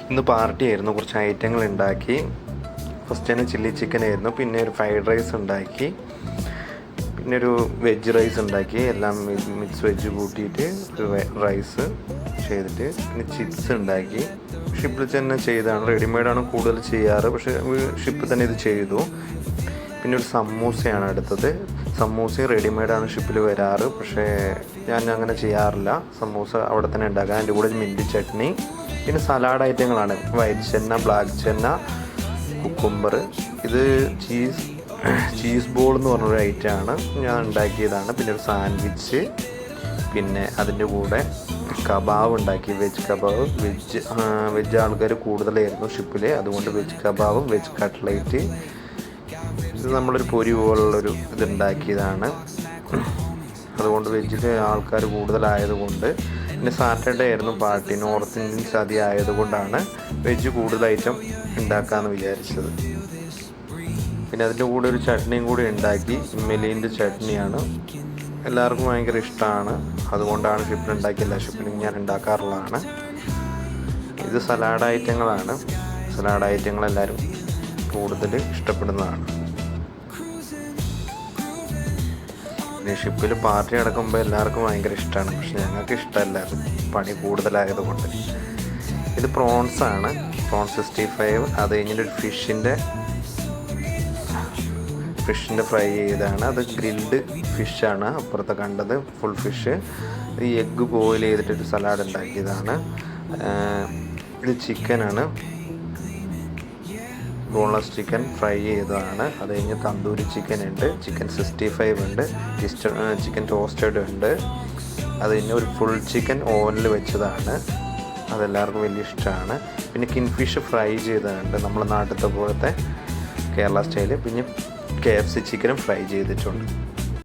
ഇന്ന് പാർട്ടി ആയിരുന്നു, കുറച്ച് ഐറ്റങ്ങൾ ഉണ്ടാക്കി. ഫസ്റ്റ് തന്നെ ചില്ലി ചിക്കൻ ആയിരുന്നു, പിന്നെ ഒരു ഫ്രൈഡ് റൈസ് ഉണ്ടാക്കി, പിന്നെ ഒരു വെജ് റൈസ് ഉണ്ടാക്കി. എല്ലാം മിക്സ് വെജ് കൂട്ടിയിട്ട് ഒരു റൈസ് ചെയ്തിട്ട് പിന്നെ ചിപ്സ് ഉണ്ടാക്കി. ഷിപ്പിൽ തന്നെ ചെയ്താണ്, റെഡിമെയ്ഡാണ് കൂടുതൽ ചെയ്യാറ്, പക്ഷേ ഷിപ്പിൽ തന്നെ ഇത് ചെയ്തു. പിന്നെ ഒരു സമൂസയാണ് അടുത്തത്. സമൂസയും റെഡിമെയ്ഡാണ് ഷിപ്പിൽ വരാറ്, പക്ഷേ ഞാൻ അങ്ങനെ ചെയ്യാറില്ല. സമൂസ അവിടെ തന്നെ ഉണ്ടാക്കാം. അതിൻ്റെ കൂടെ മിൻറ്റ് ചട്നി, പിന്നെ സലാഡ് ഐറ്റങ്ങളാണ്. വൈറ്റ് ചെന്ന, ബ്ലാക്ക് ചെന്ന, കുക്കുംബർ. ഇത് ചീസ് ബോൾ എന്ന് പറഞ്ഞൊരു ഐറ്റമാണ്, ഞാൻ ഉണ്ടാക്കിയതാണ്. പിന്നെ ഒരു സാൻഡ്വിച്ച്, പിന്നെ അതിൻ്റെ കൂടെ കബാബ് ഉണ്ടാക്കി, വെജ് കബാബ്. വെജ് ആൾക്കാർ കൂടുതലായിരുന്നു ഷിപ്പിൽ, അതുകൊണ്ട് വെജ് കബാബും വെജ് കട്ട്ലേറ്റ്. ഇത് നമ്മളൊരു പൊരി പോലുള്ളൊരു ഇതുണ്ടാക്കിയതാണ്, അതുകൊണ്ട് വെജിൽ ആൾക്കാർ കൂടുതലായതുകൊണ്ട്. പിന്നെ സാറ്റർഡേ ആയിരുന്നു പാർട്ടി, നോർത്ത് ഇന്ത്യൻ സദ്യ ആയതുകൊണ്ടാണ് വെജ് കൂടുതൽ ഐറ്റം ഉണ്ടാക്കാമെന്ന് വിചാരിച്ചത്. പിന്നെ അതിൻ്റെ കൂടെ ഒരു ചട്നിയും കൂടി ഉണ്ടാക്കി, ഇമ്മലീൻ്റെ ചട്നിയാണ്. എല്ലാവർക്കും ഭയങ്കര ഇഷ്ടമാണ്, അതുകൊണ്ടാണ് ഷിപ്പിൽ ഉണ്ടാക്കിയില്ല. ഷിപ്പിൽ ഞാൻ ഉണ്ടാക്കാറുള്ളതാണ്. ഇത് സലാഡ് ഐറ്റങ്ങളാണ്. സലാഡ് ഐറ്റങ്ങൾ എല്ലാവരും കൂടുതൽ ഇഷ്ടപ്പെടുന്നതാണ്. പിന്നെ ഷിപ്പിൽ പാർട്ടി നടക്കുമ്പോൾ എല്ലാവർക്കും ഭയങ്കര ഇഷ്ടമാണ്, പക്ഷെ ഞങ്ങൾക്ക് ഇഷ്ടമല്ല, പണി കൂടുതലായതുകൊണ്ട്. ഇത് പ്രോൺസാണ്, പ്രോൺസ് 65. അത് കഴിഞ്ഞിട്ടൊരു ഫിഷിൻ്റെ ഫ്രൈ ചെയ്താണ്. അത് ഗ്രിൽഡ് ഫിഷാണ് അപ്പുറത്ത് കണ്ടത്, ഫുൾ ഫിഷ്. ഈ എഗ്ഗ് ബോയിൽ ചെയ്തിട്ടൊരു സലാഡ് ഉണ്ടാക്കിയതാണ്. ഇത് ചിക്കനാണ്, ബോൺലെസ് ചിക്കൻ ഫ്രൈ ചെയ്തതാണ്. അത് കഴിഞ്ഞ് തന്തൂരി ചിക്കൻ ഉണ്ട്, ചിക്കൻ 65 ഉണ്ട്, ചിക്കൻ ടോസ്റ്റഡ് ഉണ്ട്. അത് കഴിഞ്ഞ് ഒരു ഫുൾ ചിക്കൻ ഓവനിൽ വെച്ചതാണ്, അതെല്ലാവർക്കും വലിയ ഇഷ്ടമാണ്. പിന്നെ കിൻഫിഷ് ഫ്രൈ ചെയ്തതുണ്ട്, നമ്മുടെ നാട്ടിലത്തെ പോലത്തെ കേരള സ്റ്റൈല്. പിന്നെ KFC ചിക്കനും ഫ്രൈ ചെയ്തിട്ടുണ്ട്.